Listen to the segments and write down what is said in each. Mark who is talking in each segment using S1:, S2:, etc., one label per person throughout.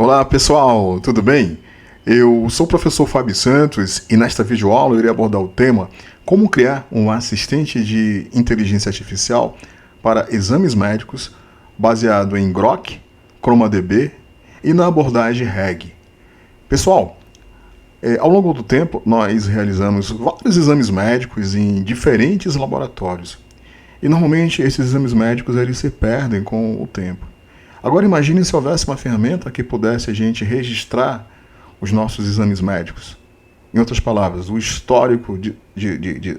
S1: Olá pessoal, tudo bem? Eu sou o professor Fábio Santos e nesta videoaula eu irei abordar o tema como criar um assistente de inteligência artificial para exames médicos baseado em Grok, ChromaDB e na abordagem RAG. Pessoal, ao longo do tempo nós realizamos vários exames médicos em diferentes laboratórios e normalmente esses exames médicos eles se perdem com o tempo. Agora imagine se houvesse uma ferramenta que pudesse a gente registrar os nossos exames médicos. Em outras palavras, o histórico de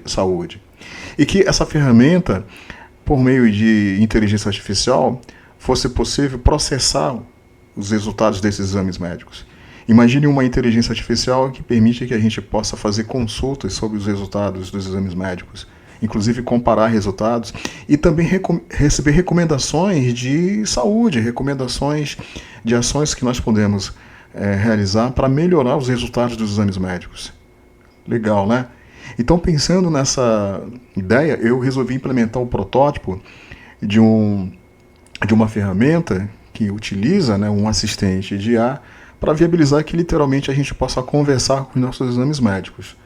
S1: saúde. E que essa ferramenta, por meio de inteligência artificial, fosse possível processar os resultados desses exames médicos. Imagine uma inteligência artificial que permite que a gente possa fazer consultas sobre os resultados dos exames médicos, inclusive comparar resultados e também receber recomendações de saúde, recomendações de ações que nós podemos realizar para melhorar os resultados dos exames médicos. Legal, né? Então, pensando nessa ideia, eu resolvi implementar um protótipo de uma ferramenta que utiliza, né, um assistente de IA para viabilizar que literalmente a gente possa conversar com os nossos exames médicos.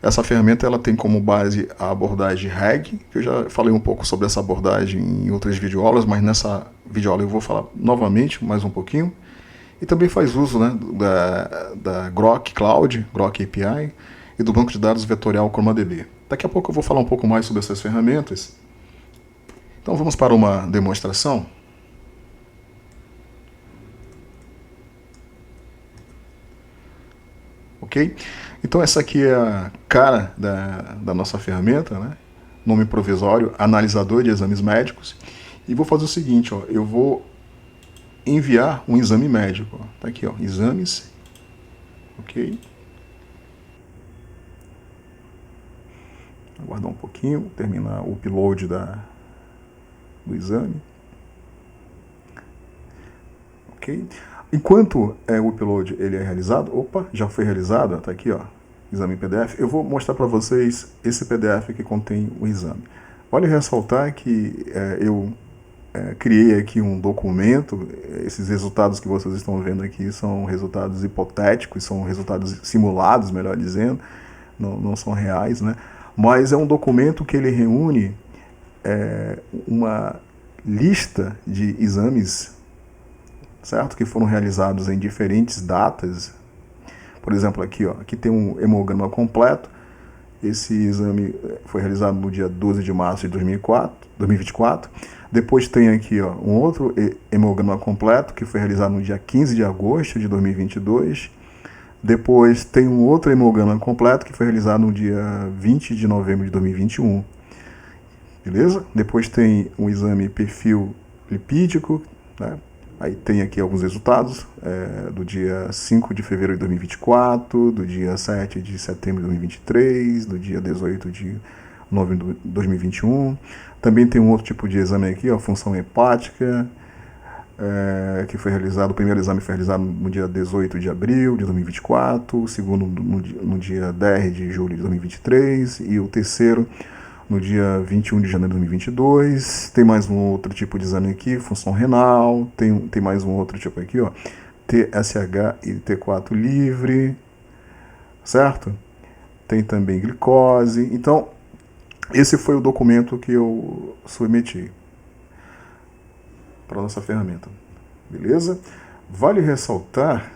S1: Essa ferramenta ela tem como base a abordagem RAG, que eu já falei um pouco sobre essa abordagem em outras videoaulas, mas nessa videoaula eu vou falar novamente mais um pouquinho. E também faz uso, né, da Grok Cloud, Grok API, e do banco de dados vetorial ChromaDB. Daqui a pouco eu vou falar um pouco mais sobre essas ferramentas. Então vamos para uma demonstração. Ok? Então essa aqui é a cara da nossa ferramenta, né? Nome provisório, analisador de exames médicos. E vou fazer o seguinte, ó, eu vou enviar um exame médico. Ó. Tá aqui, ó, exames. Ok? Aguardar um pouquinho, terminar o upload do exame. Ok? Enquanto o upload ele é realizado, opa, já foi realizado, tá aqui, ó, exame em PDF, eu vou mostrar para vocês esse PDF que contém o exame. Vale ressaltar que eu criei aqui um documento, esses resultados que vocês estão vendo aqui são resultados hipotéticos, são resultados simulados, melhor dizendo, não são reais, né? Mas é um documento que ele reúne uma lista de exames, certo? Que foram realizados em diferentes datas. Por exemplo, aqui, ó, aqui tem um hemograma completo. Esse exame foi realizado no dia 12 de março de 2024. Depois tem aqui, ó, um outro hemograma completo que foi realizado no dia 15 de agosto de 2022. Depois tem um outro hemograma completo que foi realizado no dia 20 de novembro de 2021. Beleza? Depois tem um exame perfil lipídico, né? Aí tem aqui alguns resultados do dia 5 de fevereiro de 2024, do dia 7 de setembro de 2023, do dia 18 de novembro de 2021. Também tem um outro tipo de exame aqui, a função hepática, que foi realizado, o primeiro exame foi realizado no dia 18 de abril de 2024, o segundo no dia 10 de julho de 2023 e o terceiro no dia 21 de janeiro de 2022, tem mais um outro tipo de exame aqui, função renal, tem mais um outro tipo aqui, ó, TSH e T4 livre, certo? Tem também glicose. Então, esse foi o documento que eu submeti para a nossa ferramenta, beleza? Vale ressaltar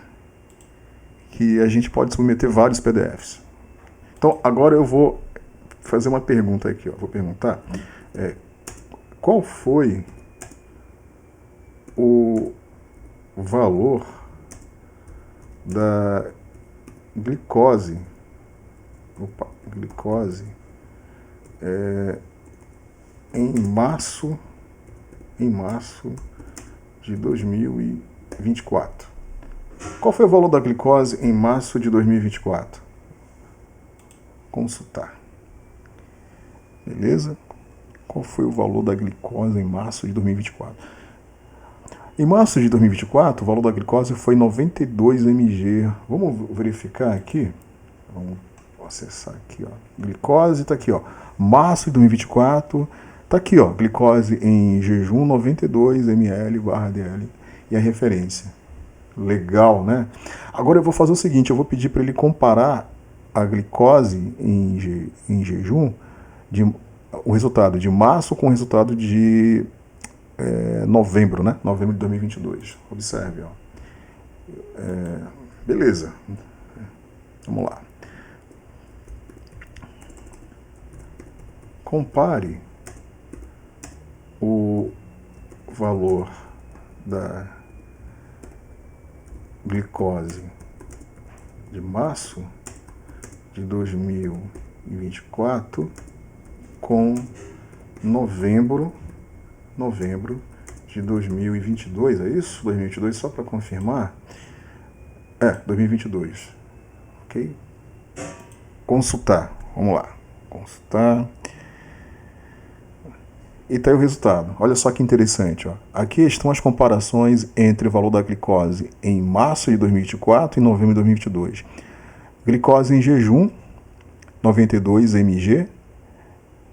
S1: que a gente pode submeter vários PDFs. Então, agora eu vou fazer uma pergunta aqui, ó. Vou perguntar qual foi o valor da glicose, em março de 2024. Qual foi o valor da glicose em março de 2024? Consultar. Beleza? Qual foi o valor da glicose em março de 2024? Em março de 2024, o valor da glicose foi 92 mg. Vamos verificar aqui. Vamos acessar aqui, ó. Glicose está aqui, ó. Março de 2024. Está aqui, ó. Glicose em jejum 92 ml/dl. E a referência. Legal, né? Agora eu vou fazer o seguinte, eu vou pedir para ele comparar a glicose em jejum, de, o resultado de março com o resultado de novembro, né? Novembro de 2022. Observe, ó. Beleza. Vamos lá. Compare o valor da glicose de março de 2024 com novembro de 2022, é isso? 2022, só para confirmar. 2022. Ok? Consultar. Vamos lá. Consultar. E tá aí o resultado. Olha só que interessante. Ó. Aqui estão as comparações entre o valor da glicose em março de 2024 e novembro de 2022. Glicose em jejum, 92 mg,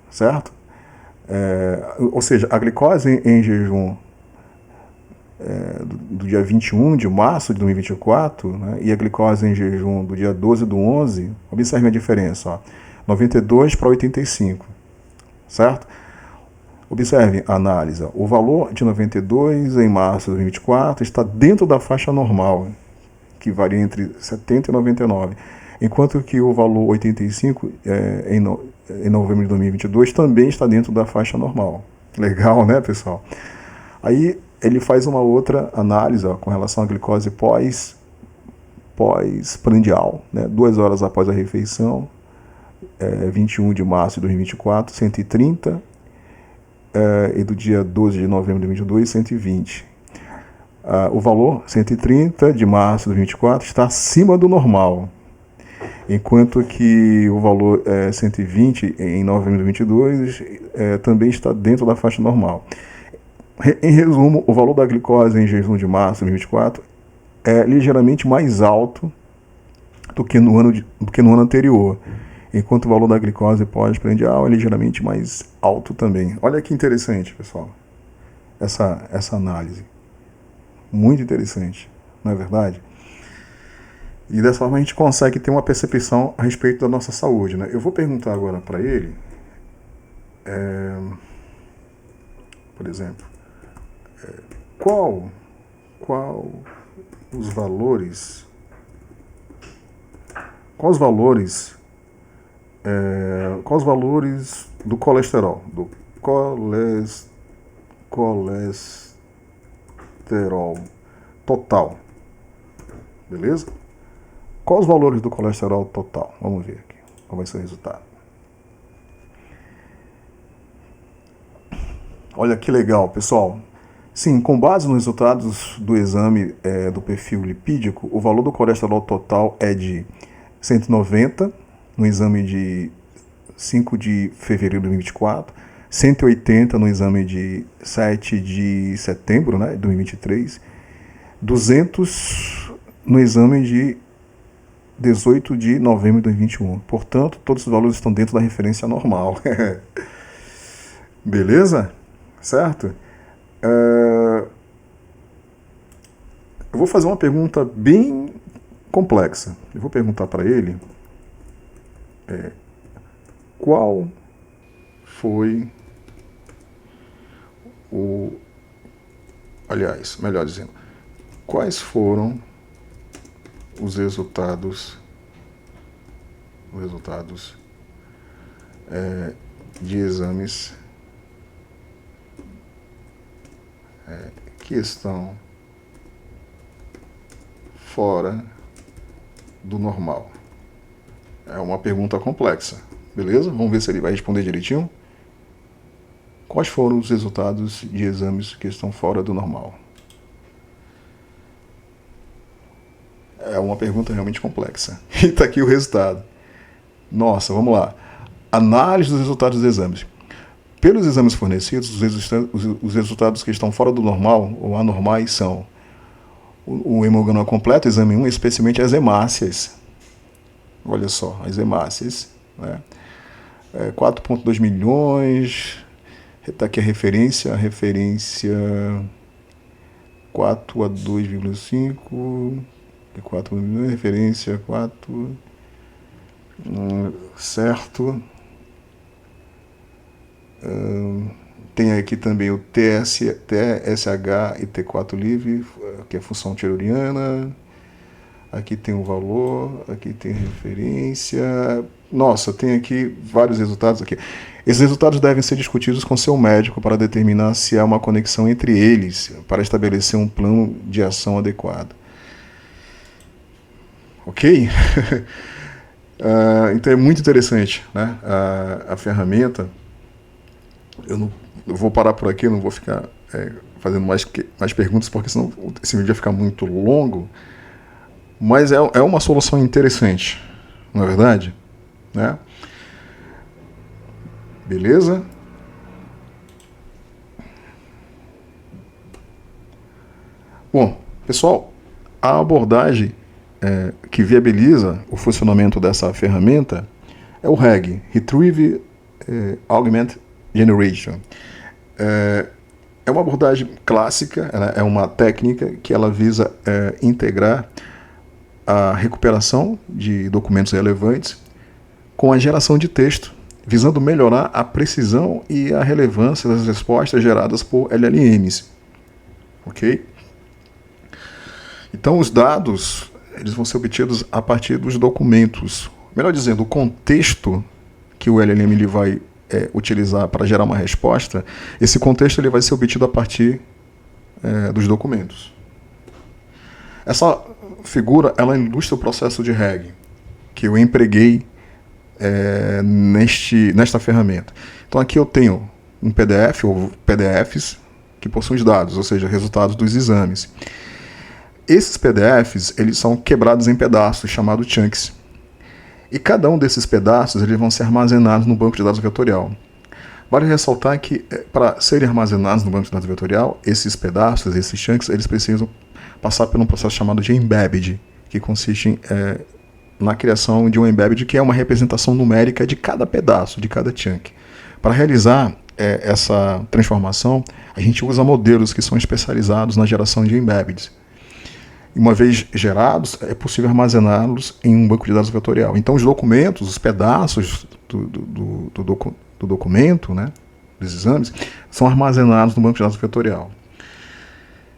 S1: certo? Ou seja, a glicose em jejum do dia 21 de março de 2024, né, e a glicose em jejum do dia 12/11, observe a diferença, ó, 92 para 85, certo? Observe a análise. O valor de 92 em março de 2024 está dentro da faixa normal, que varia entre 70 e 99, enquanto que o valor 85 em novembro de 2022 também está dentro da faixa normal. Legal, né, pessoal? Aí ele faz uma outra análise, ó, com relação à glicose pós-prandial, né, 2 horas após a refeição, 21 de março de 2024, 130, e do dia 12 de novembro de 2022, 120. O valor 130 de março de 2024 está acima do normal, enquanto que o valor 120 em novembro de 2022 também está dentro da faixa normal. Em resumo, o valor da glicose em jejum de março de 2024 é ligeiramente mais alto do que no ano anterior, enquanto o valor da glicose pós-prandial é ligeiramente mais alto também. Olha que interessante, pessoal, essa análise. Muito interessante, não é verdade? E dessa forma a gente consegue ter uma percepção a respeito da nossa saúde, né? Eu vou perguntar agora para ele, por exemplo, qual os valores do colesterol, colesterol total, beleza? Quais os valores do colesterol total? Vamos ver aqui, qual vai ser o resultado. Olha que legal, pessoal. Sim, com base nos resultados do exame do perfil lipídico, o valor do colesterol total é de 190 no exame de 5 de fevereiro de 2024, 180 no exame de 7 de setembro, né, de 2023, 200 no exame de 18 de novembro de 2021. Portanto, todos os valores estão dentro da referência normal. Beleza? Certo? Eu vou fazer uma pergunta bem complexa. Eu vou perguntar para ele qual foi aliás, melhor dizendo, quais foram os resultados de exames que estão fora do normal. É uma pergunta complexa, beleza? Vamos ver se ele vai responder direitinho. Quais foram os resultados de exames que estão fora do normal? É uma pergunta realmente complexa. E está aqui o resultado. Nossa, vamos lá. Análise dos resultados dos exames. Pelos exames fornecidos, os resultados que estão fora do normal ou anormais são o hemograma completo, exame 1, especialmente as hemácias. Olha só, as hemácias, né? 4,2 milhões. Está aqui a referência 4 a 2,5, 4 referência 4, certo. Tem aqui também o TSH e T4 livre, que é a função tayloriana. Aqui tem o valor, aqui tem referência. Nossa, tem aqui vários resultados aqui. Esses resultados devem ser discutidos com seu médico para determinar se há uma conexão entre eles, para estabelecer um plano de ação adequado. Ok? Então é muito interessante, né? A ferramenta. Eu vou parar por aqui, eu não vou ficar fazendo mais perguntas, porque senão esse vídeo vai ficar muito longo. Mas é uma solução interessante, não é verdade? Né? Beleza? Bom, pessoal, a abordagem que viabiliza o funcionamento dessa ferramenta é o RAG, Retrieve Augment Generation. É uma abordagem clássica, é uma técnica que ela visa integrar a recuperação de documentos relevantes com a geração de texto, visando melhorar a precisão e a relevância das respostas geradas por LLMs. Ok? Então, os dados eles vão ser obtidos a partir dos documentos. Melhor dizendo, o contexto que o LLM ele vai utilizar para gerar uma resposta, esse contexto ele vai ser obtido a partir dos documentos. Essa figura ela ilustra o processo de RAG que eu empreguei nesta ferramenta. Então aqui eu tenho um PDF ou PDFs que possuem os dados, ou seja, resultados dos exames. Esses PDFs eles são quebrados em pedaços, chamados chunks. E cada um desses pedaços eles vão ser armazenados no banco de dados vetorial. Vale ressaltar que, para serem armazenados no banco de dados vetorial, esses pedaços, esses chunks, eles precisam passar por um processo chamado de embedded, que consiste na criação de um embedded, que é uma representação numérica de cada pedaço, de cada chunk. Para realizar essa transformação, a gente usa modelos que são especializados na geração de embeddeds. Uma vez gerados, é possível armazená-los em um banco de dados vetorial. Então, os documentos, os pedaços do documento, né, dos exames, são armazenados no banco de dados vetorial.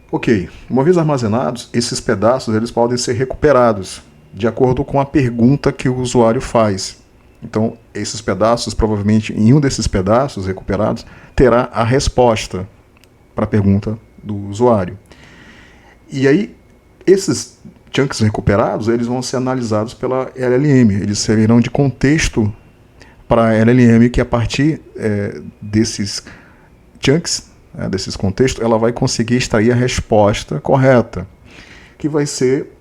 S1: Ok, uma vez armazenados, esses pedaços eles podem ser recuperados de acordo com a pergunta que o usuário faz. Então, esses pedaços, provavelmente, em um desses pedaços recuperados, terá a resposta para a pergunta do usuário. E aí, esses chunks recuperados, eles vão ser analisados pela LLM. Eles servirão de contexto para a LLM, que a partir desses chunks, desses contextos, ela vai conseguir extrair a resposta correta, que vai ser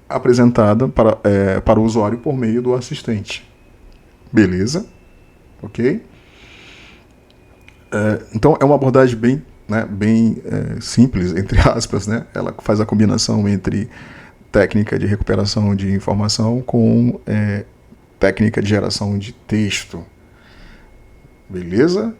S1: apresentada para o usuário por meio do assistente. Beleza? Ok? Então, é uma abordagem bem simples, entre aspas, né? Ela faz a combinação entre técnica de recuperação de informação com técnica de geração de texto. Beleza?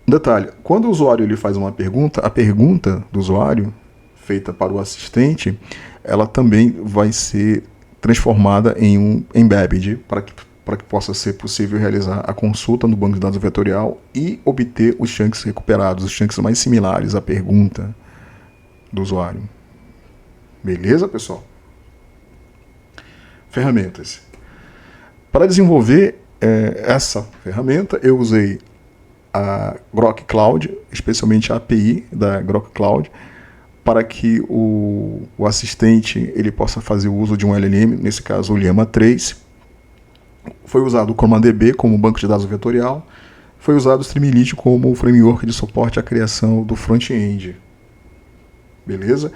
S1: Detalhe, quando o usuário ele faz uma pergunta, a pergunta do usuário, feita para o assistente, ela também vai ser transformada em um embedded para que possa ser possível realizar a consulta no banco de dados vetorial e obter os chunks recuperados, os chunks mais similares à pergunta do usuário. Beleza, pessoal? Ferramentas. Para desenvolver essa ferramenta, eu usei a Grok Cloud, especialmente a API da Grok Cloud, para que o assistente ele possa fazer o uso de um LLM, nesse caso o Llama 3. Foi usado o ChromaDB como banco de dados vetorial. Foi usado o Streamlit como framework de suporte à criação do front-end. Beleza?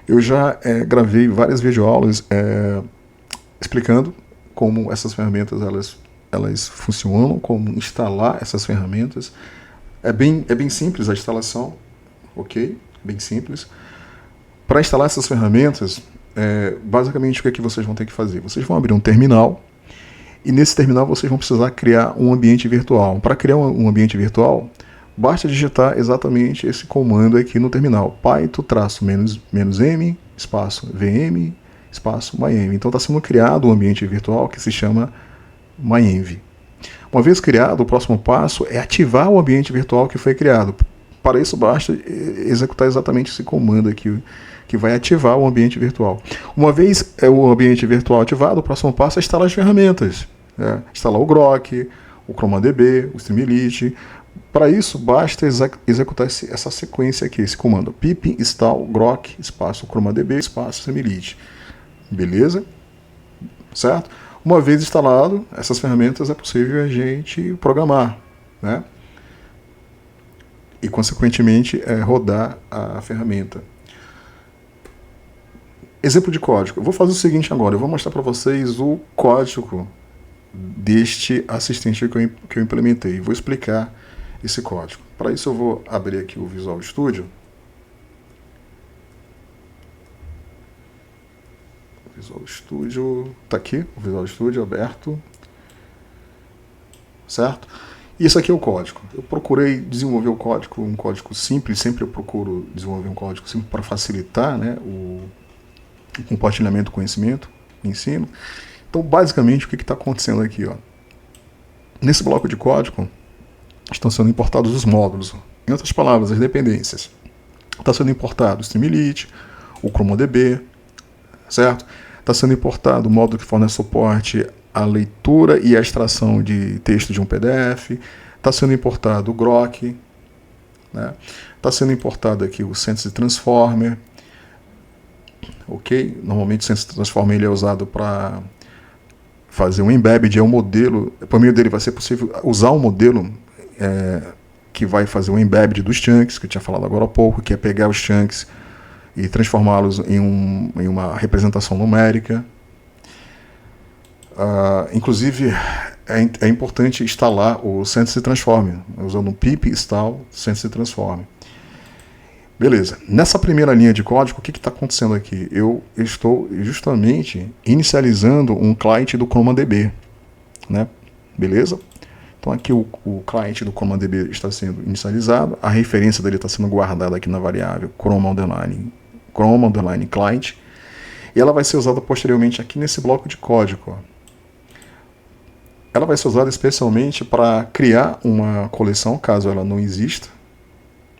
S1: Eu já gravei várias videoaulas explicando como essas ferramentas elas funcionam, como instalar essas ferramentas. É bem simples a instalação, ok? Bem simples. Para instalar essas ferramentas, basicamente o que é que vocês vão ter que fazer? Vocês vão abrir um terminal e nesse terminal vocês vão precisar criar um ambiente virtual. Para criar um ambiente virtual, basta digitar exatamente esse comando aqui no terminal, python-m, espaço vm, espaço myenv. Então está sendo criado um ambiente virtual que se chama myenv. Uma vez criado, o próximo passo é ativar o ambiente virtual que foi criado. Para isso basta executar exatamente esse comando aqui, que vai ativar o ambiente virtual. Uma vez o ambiente virtual ativado, o próximo passo é instalar as ferramentas. Instalar o Grok, o ChromaDB, o Streamlit. Para isso, basta executar essa sequência aqui, esse comando. pip install grok, espaço ChromaDB, espaço Streamlit. Beleza? Certo? Uma vez instalado essas ferramentas, é possível a gente programar, né? E, consequentemente, rodar a ferramenta. Exemplo de código. Eu vou fazer o seguinte agora. Eu vou mostrar para vocês o código deste assistente que eu implementei. Vou explicar esse código. Para isso, eu vou abrir aqui o Visual Studio. Visual Studio, tá aqui, o Visual Studio aberto, certo? E isso aqui é o código. Eu procurei desenvolver o código, um código simples, sempre eu procuro desenvolver um código simples para facilitar, né, o compartilhamento do conhecimento, o ensino. Então, basicamente, o que está acontecendo aqui? Ó? Nesse bloco de código, estão sendo importados os módulos. Em outras palavras, as dependências. Está sendo importado o Streamlit, o ChromaDB, certo? Está sendo importado o módulo que fornece suporte à leitura e à extração de texto de um PDF. Está sendo importado o Grok. Né? Está sendo importado aqui o Synthesis Transformer. Ok? Normalmente o Synthesis Transformer ele é usado para fazer um embedded, é um modelo. Por meio dele vai ser possível usar um modelo que vai fazer um embedded dos chunks, que eu tinha falado agora há pouco, que é pegar os chunks e transformá-los em uma representação numérica. Inclusive, é importante instalar o Synthesis Transformer, usando um pip install Synthesis Transformer. Beleza. Nessa primeira linha de código, o que está acontecendo aqui? Eu estou justamente inicializando um client do ChromaDB. Né? Beleza? Então aqui o client do ChromaDB está sendo inicializado, a referência dele está sendo guardada aqui na variável chroma_client, e ela vai ser usada posteriormente aqui nesse bloco de código. Ó. Ela vai ser usada especialmente para criar uma coleção, caso ela não exista,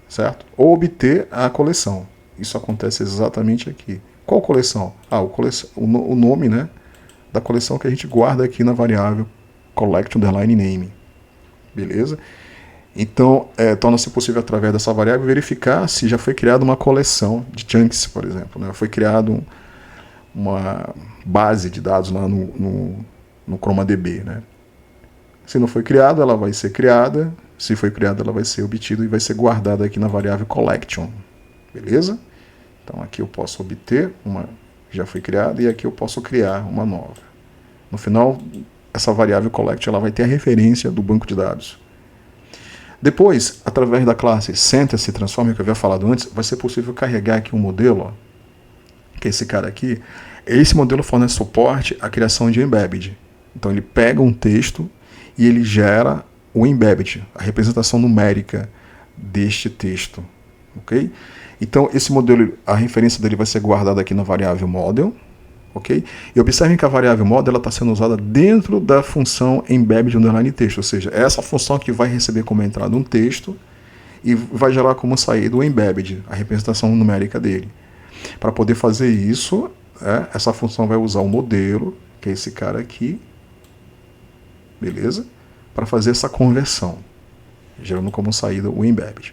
S1: certo? Ou obter a coleção. Isso acontece exatamente aqui. Qual coleção? O nome, né, da coleção que a gente guarda aqui na variável collect_name. Beleza? Então, torna-se possível, através dessa variável, verificar se já foi criada uma coleção de chunks, por exemplo. Né? Foi criado uma base de dados lá no ChromaDB. Né? Se não foi criada, ela vai ser criada. Se foi criada, ela vai ser obtida e vai ser guardada aqui na variável collection. Beleza? Então, aqui eu posso obter uma que já foi criada e aqui eu posso criar uma nova. No final, essa variável collect ela vai ter a referência do banco de dados. Depois, através da classe Synthesis Transformer, que eu havia falado antes, vai ser possível carregar aqui um modelo, ó, que é esse cara aqui. Esse modelo fornece suporte à criação de embedded. Então ele pega um texto e ele gera o embedded, a representação numérica deste texto. Ok? Então esse modelo, a referência dele vai ser guardada aqui na variável model. Okay? E observem que a variável model está sendo usada dentro da função embedded_texto, ou seja, é essa função que vai receber como entrada um texto e vai gerar como saída o embedded, a representação numérica dele. Para poder fazer isso, essa função vai usar o modelo, que é esse cara aqui, beleza? Para fazer essa conversão, gerando como saída o embedded.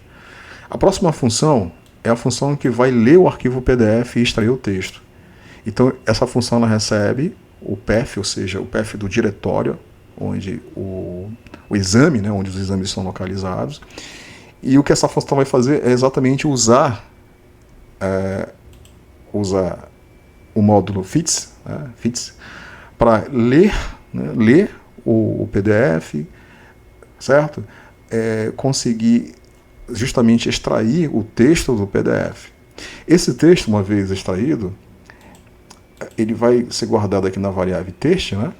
S1: A próxima função é a função que vai ler o arquivo PDF e extrair o texto. Então, essa função ela recebe o path, ou seja, o path do diretório, onde o exame, né, onde os exames são localizados. E o que essa função vai fazer é exatamente usar o módulo fits, para ler o PDF, certo? Conseguir justamente extrair o texto do PDF. Esse texto, uma vez extraído, ele vai ser guardado aqui na variável text, né?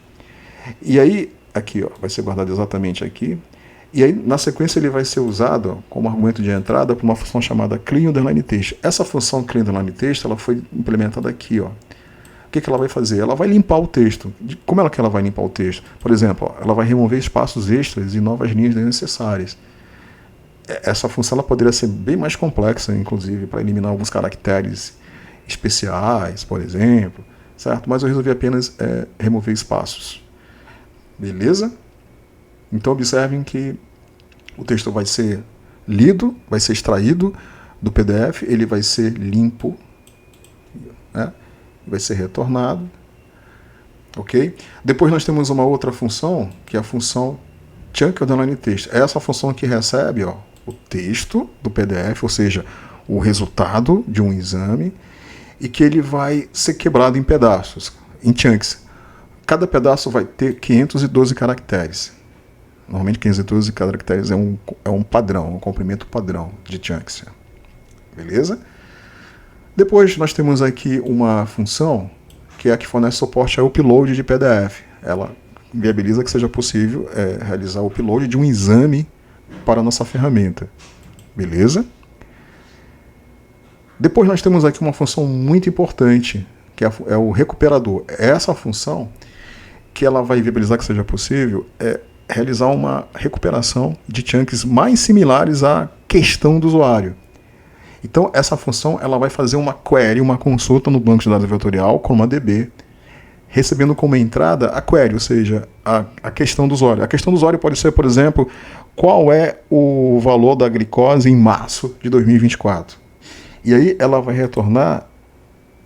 S1: E aí, aqui, ó, vai ser guardado exatamente aqui. E aí, na sequência, ele vai ser usado como argumento de entrada para uma função chamada clean_text. Essa função clean_text ela foi implementada aqui. Ó. O que ela vai fazer? Ela vai limpar o texto. Como é que ela vai limpar o texto? Por exemplo, ela vai remover espaços extras e novas linhas desnecessárias. Essa função ela poderia ser bem mais complexa, inclusive, para eliminar alguns caracteres especiais, por exemplo, certo? Mas eu resolvi apenas remover espaços. Beleza? Então observem que o texto vai ser lido, vai ser extraído do PDF, ele vai ser limpo, né? Vai ser retornado, ok? Depois nós temos uma outra função, que é a função chunk_text. É essa função que recebe o texto do PDF, ou seja, o resultado de um exame, e que ele vai ser quebrado em pedaços, em chunks. Cada pedaço vai ter 512 caracteres. Normalmente 512 caracteres é um padrão, um comprimento padrão de chunks. Beleza? Depois nós temos aqui uma função que é a que fornece suporte ao upload de PDF. Ela viabiliza que seja possível realizar o upload de um exame para a nossa ferramenta. Beleza? Depois nós temos aqui uma função muito importante, que é o recuperador. Essa função que ela vai viabilizar que seja possível realizar uma recuperação de chunks mais similares à questão do usuário. Então, essa função ela vai fazer uma query, uma consulta no banco de dados vetorial com uma DB, recebendo como entrada a query, ou seja, a questão do usuário. A questão do usuário pode ser, por exemplo, qual é o valor da glicose em março de 2024. E aí ela vai retornar,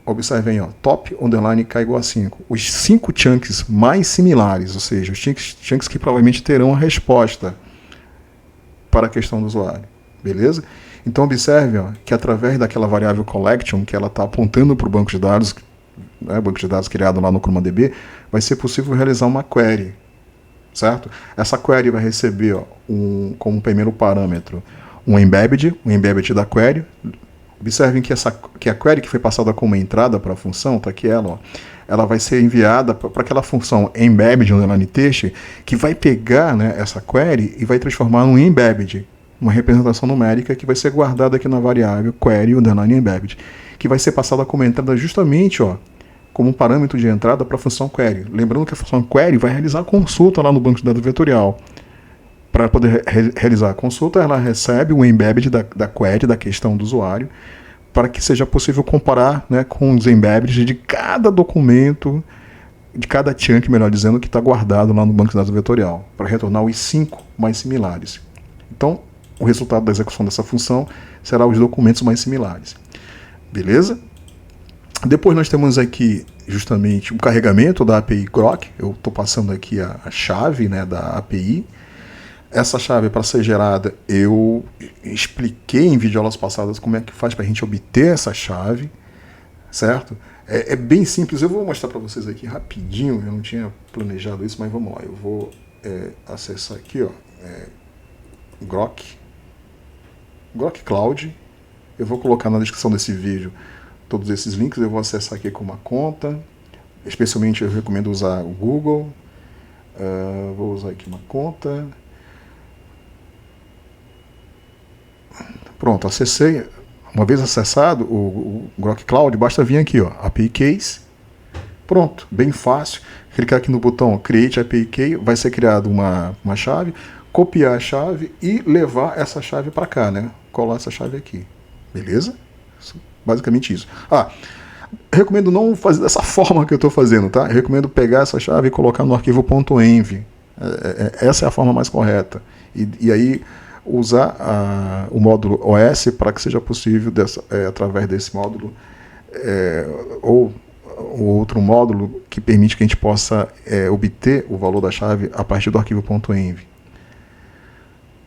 S1: observem, top underline k igual a 5. Os 5 chunks mais similares, ou seja, os chunks que provavelmente terão a resposta para a questão do usuário. Beleza? Então observe que através daquela variável collection que ela está apontando para o banco de dados, banco de dados criado lá no ChromaDB, vai ser possível realizar uma query, certo? Essa query vai receber como primeiro parâmetro um embedded da query. Observem que a query que foi passada como entrada para a função, está aqui ela vai ser enviada para aquela função embedded_text, que vai pegar essa query e vai transformar num embedded, uma representação numérica que vai ser guardada aqui na variável query_embedded, que vai ser passada como entrada justamente como parâmetro de entrada para a função query. Lembrando que a função query vai realizar a consulta lá no banco de dados vetorial. Para poder realizar a consulta, ela recebe o embedded da query, da questão do usuário, para que seja possível comparar com os embeddeds de cada documento, de cada chunk, melhor dizendo, que está guardado lá no banco de dados vetorial, para retornar os 5 mais similares. Então, o resultado da execução dessa função será os documentos mais similares. Beleza? Depois nós temos aqui justamente o carregamento da API Grok. Eu estou passando aqui a chave da API. Essa chave, para ser gerada, eu expliquei em videoaulas passadas como é que faz para a gente obter essa chave, certo? É bem simples, eu vou mostrar para vocês aqui rapidinho, eu não tinha planejado isso, mas vamos lá, eu vou acessar aqui, Grok Cloud, eu vou colocar na descrição desse vídeo todos esses links, eu vou acessar aqui com uma conta, especialmente eu recomendo usar o Google, vou usar aqui uma conta. Pronto, acessei. Uma vez acessado o Grok Cloud, basta vir aqui, API Case. Pronto, bem fácil. Clicar aqui no botão Create API Key, vai ser criada uma chave, copiar a chave e levar essa chave para cá, colar essa chave aqui. Beleza? Basicamente isso. Recomendo não fazer dessa forma que eu estou fazendo, tá? Eu recomendo pegar essa chave e colocar no arquivo .env. Essa é a forma mais correta. E aí usar o módulo OS para que seja possível, através desse módulo, ou outro módulo que permite que a gente possa obter o valor da chave a partir do arquivo .env.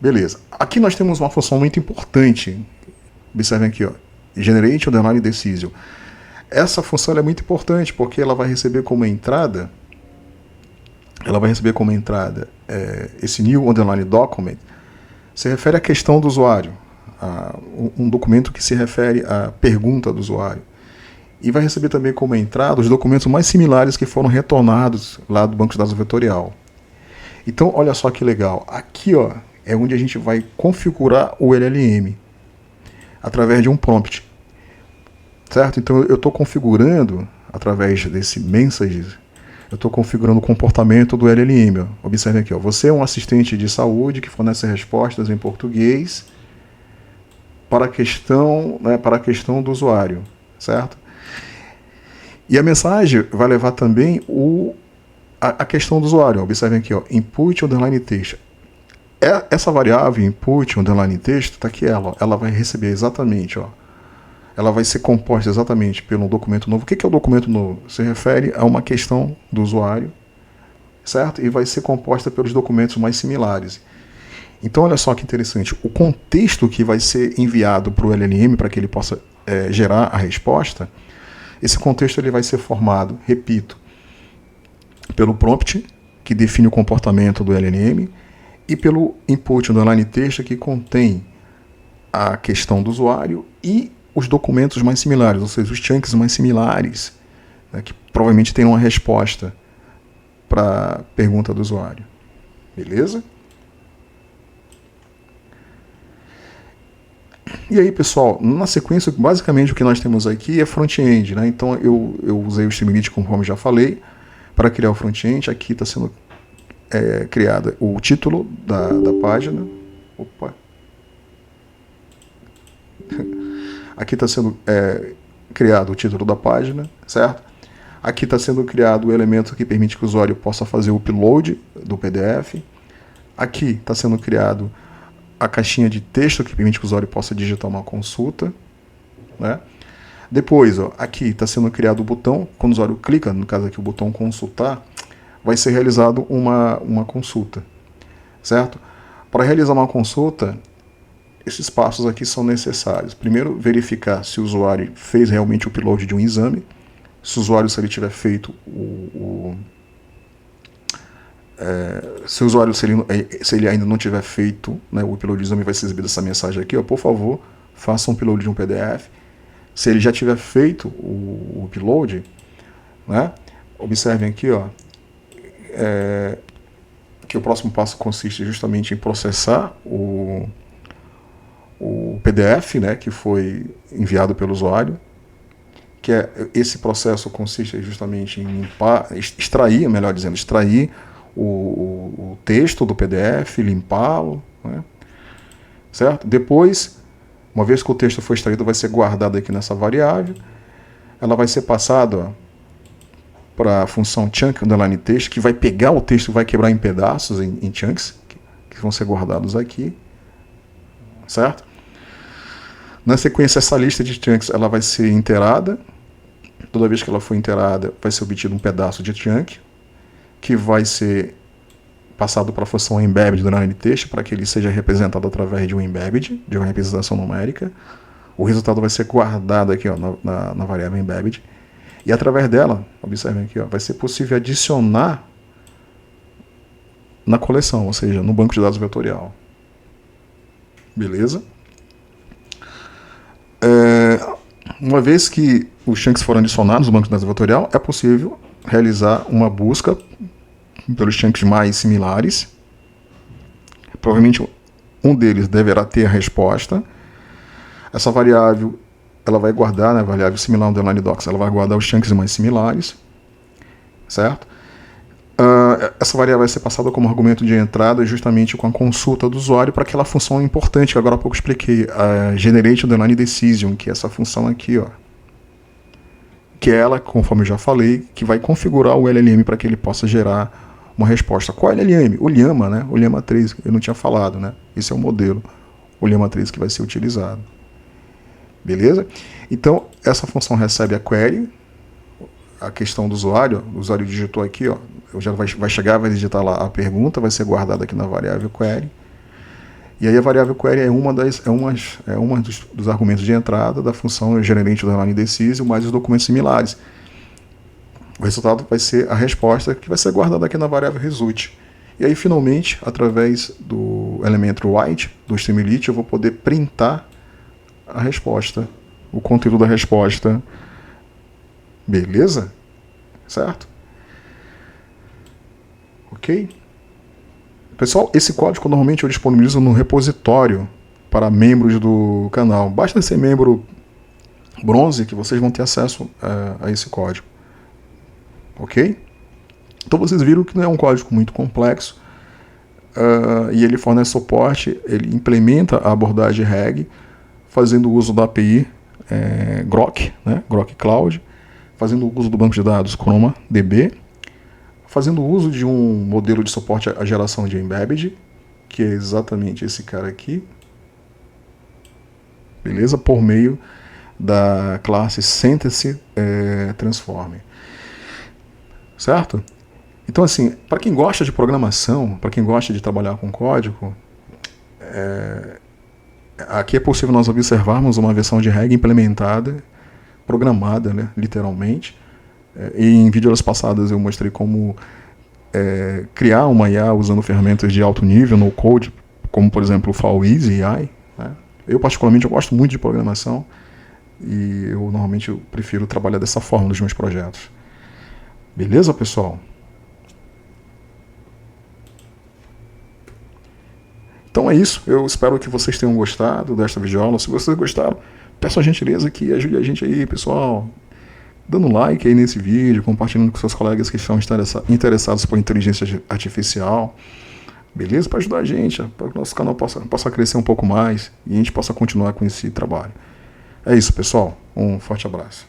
S1: Beleza. Aqui nós temos uma função muito importante. Observem aqui, Generate_Decision. Essa função é muito importante porque ela vai receber como entrada esse new_document. Se refere à questão do usuário, um documento que se refere à pergunta do usuário. E vai receber também como entrada os documentos mais similares que foram retornados lá do banco de dados vetorial. Então, olha só que legal. Aqui, é onde a gente vai configurar o LLM através de um prompt, certo? Então eu estou configurando através desse message, eu estou configurando o comportamento do LLM. Ó. Observe aqui, ó. Você é um assistente de saúde que fornece respostas em português para a questão do usuário, certo? E a mensagem vai levar também a questão do usuário. Observem aqui, ó, input underline texto. Essa variável input underline texto está aqui ela vai receber exatamente, ó, ela vai ser composta exatamente pelo documento novo. O que é o documento novo? Se refere a uma questão do usuário, certo? E vai ser composta pelos documentos mais similares. Então, olha só que interessante. O contexto que vai ser enviado para o LLM para que ele possa gerar a resposta, esse contexto ele vai ser formado, repito, pelo prompt, que define o comportamento do LLM, e pelo input do underline texto, que contém a questão do usuário e os documentos mais similares, ou seja, os chunks mais similares, né, que provavelmente terão uma resposta para a pergunta do usuário. Beleza? E aí, pessoal, na sequência, basicamente o que nós temos aqui é front-end, né? Então eu usei o Streamlit, conforme já falei, para criar o front-end. Aqui está sendo criado o título da página. Opa! Aqui está sendo criado o título da página, certo? Aqui está sendo criado o elemento que permite que o usuário possa fazer o upload do PDF. Aqui está sendo criado a caixinha de texto que permite que o usuário possa digitar uma consulta, né? Depois, ó, aqui está sendo criado o botão, quando o usuário clica, no caso aqui o botão consultar, vai ser realizado uma consulta, certo? Para realizar uma consulta, esses passos aqui são necessários. Primeiro, verificar se o usuário fez realmente o upload de um exame. Se o usuário, se ele tiver feito se ele ainda não tiver feito, né, o upload do exame, vai ser exibida essa mensagem aqui, ó, por favor, faça um upload de um PDF. Se ele já tiver feito o upload, né, observem aqui, ó, que o próximo passo consiste justamente em processar o PDF, né, que foi enviado pelo usuário, que esse processo consiste justamente em extrair o texto do PDF, limpá-lo, né, certo? Depois, uma vez que o texto foi extraído, vai ser guardado aqui nessa variável, ela vai ser passada para a função chunk underline texto, que vai pegar o texto e vai quebrar em pedaços, em chunks, que vão ser guardados aqui, certo? Na sequência, essa lista de chunks ela vai ser inteirada. Toda vez que ela for inteirada, vai ser obtido um pedaço de chunk, que vai ser passado para a função embedded do underline texto, para que ele seja representado através de um embedded, de uma representação numérica. O resultado vai ser guardado aqui, ó, na variável embedded. E através dela, observem aqui, ó, vai ser possível adicionar na coleção, ou seja, no banco de dados vetorial. Beleza? Uma vez que os chunks foram adicionados no banco de dados vetorial, é possível realizar uma busca pelos chunks mais similares. Provavelmente um deles deverá ter a resposta. Essa variável ela vai guardar, né, a variável similar underline docs, ela vai guardar os chunks mais similares, certo? Essa variável vai ser passada como argumento de entrada justamente com a consulta do usuário para aquela função importante que agora há pouco expliquei, a generate underline decision, que é essa função aqui, ó, que é ela, conforme eu já falei, que vai configurar o LLM para que ele possa gerar uma resposta. Qual é o LLM? O Llama, né? O Llama 3, eu não tinha falado, né? Esse é o modelo, o Llama 3 que vai ser utilizado. Beleza? Então, essa função recebe a query, a questão do usuário, o usuário digitou aqui, ó, já vai chegar, vai digitar lá a pergunta, vai ser guardada aqui na variável query. E aí a variável query é uma dos argumentos de entrada da função generate underline decision mais os documentos similares. O resultado vai ser a resposta que vai ser guardada aqui na variável result. E aí, finalmente, através do elemento write, do Streamlit, eu vou poder printar a resposta, o conteúdo da resposta. Beleza? Certo? Ok? Pessoal, esse código normalmente eu disponibilizo no repositório para membros do canal. Basta ser membro bronze que vocês vão ter acesso a esse código. Ok? Então vocês viram que não é um código muito complexo e ele fornece suporte, ele implementa a abordagem RAG, fazendo uso da API Grok, né? Grok Cloud, fazendo uso do banco de dados ChromaDB, fazendo uso de um modelo de suporte à geração de embedded, que é exatamente esse cara aqui, beleza? Por meio da classe Sentence Transform, certo? Então, assim, para quem gosta de programação, para quem gosta de trabalhar com código, aqui é possível nós observarmos uma versão de RAG implementada, programada, né, literalmente. E em vídeos passadas eu mostrei como criar uma IA usando ferramentas de alto nível no code, como por exemplo o FlowEasy AI. Né? Eu particularmente eu gosto muito de programação e eu normalmente prefiro trabalhar dessa forma nos meus projetos. Beleza, pessoal? Então é isso, eu espero que vocês tenham gostado desta videoaula. Se vocês gostaram, peço a gentileza que ajude a gente aí, pessoal, dando like aí nesse vídeo, compartilhando com seus colegas que estão interessados por inteligência artificial, beleza? Para ajudar a gente, para que o nosso canal possa crescer um pouco mais e a gente possa continuar com esse trabalho. É isso, pessoal, um forte abraço.